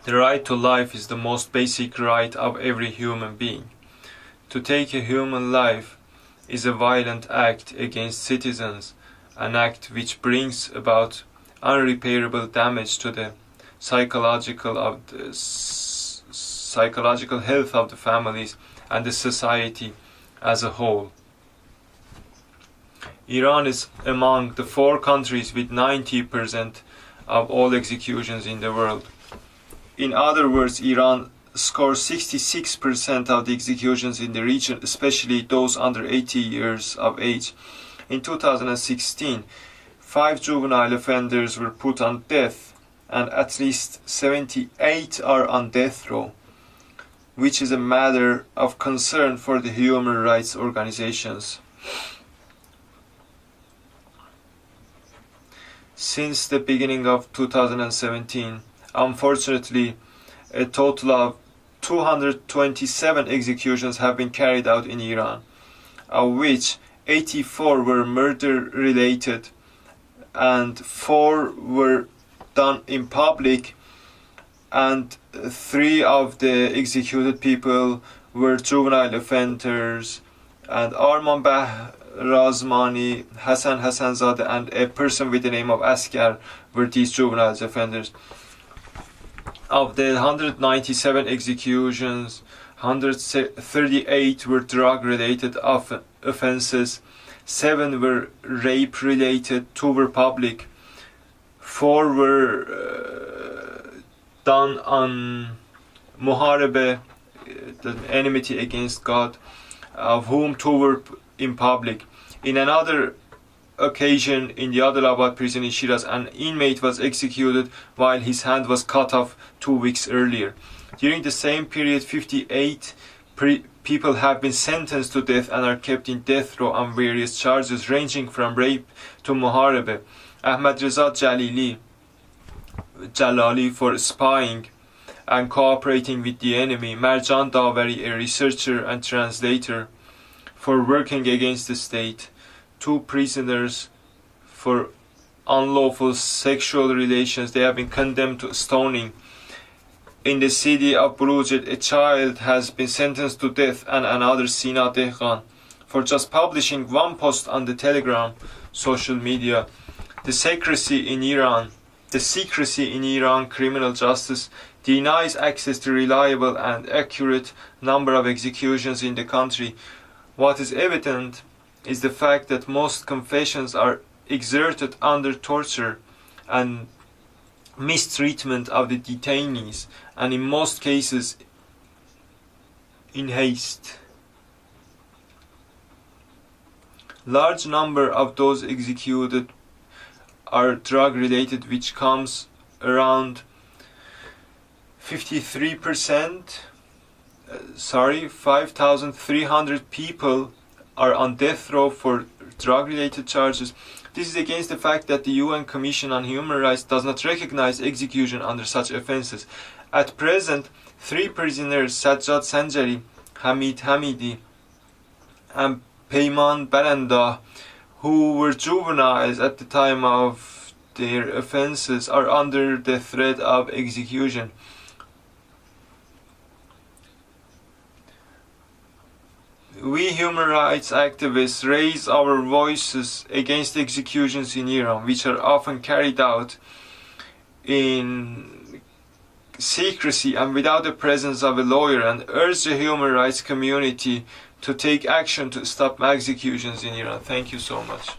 The right to life is the most basic right of every human being. To take a human life is a violent act against citizens, an act which brings about unrepairable damage to the psychological health of the families and the society as a whole. Iran is among the 4 countries with 90% of all executions in the world. In other words, Iran scores 66% of the executions in the region, especially those under 80 years of age. In 2016, 5 juvenile offenders were put on death, and at least 78 are on death row, which is a matter of concern for the human rights organizations. Since the beginning of 2017, unfortunately, a total of 227 executions have been carried out in Iran, of which 84 were murder-related and 4 were done in public, and 3 of the executed people were juvenile offenders, and Arman Razmani, Hassan Hassanzadeh, and a person with the name of Askar were these juvenile offenders. Of the 197 executions, 138 were drug-related offenses, 7 were rape-related, 2 were public, 4 were done on muharebe, the enmity against God, of whom 2 were in public. In another occasion, in the Adalabad prison in Shiraz, an inmate was executed while his hand was cut off 2 weeks earlier. During the same period, 58 people have been sentenced to death and are kept in death row on various charges ranging from rape to muharebe. Ahmad Reza Jalali for spying and cooperating with the enemy, Marjan Davari, a researcher and translator, for working against the state, 2 prisoners for unlawful sexual relations. They have been condemned to stoning. In the city of Buruj, a child has been sentenced to death, and another, Sina Dehghan, for just publishing 1 post on the Telegram social media. The secrecy in Iran criminal justice denies access to reliable and accurate number of executions in the country. What is evident is the fact that most confessions are exerted under torture and mistreatment of the detainees, and in most cases in haste. Large number of those executed are drug related, which comes around 53%. 5,300 people are on death row for drug-related charges. This is against the fact that the UN Commission on Human Rights does not recognize execution under such offenses. At present, 3 prisoners, Sajjad Sanjari, Hamid Hamidi, and Peyman Baranda, who were juveniles at the time of their offenses, are under the threat of execution. We human rights activists raise our voices against executions in Iran, which are often carried out in secrecy and without the presence of a lawyer, and urge the human rights community to take action to stop executions in Iran. Thank you so much.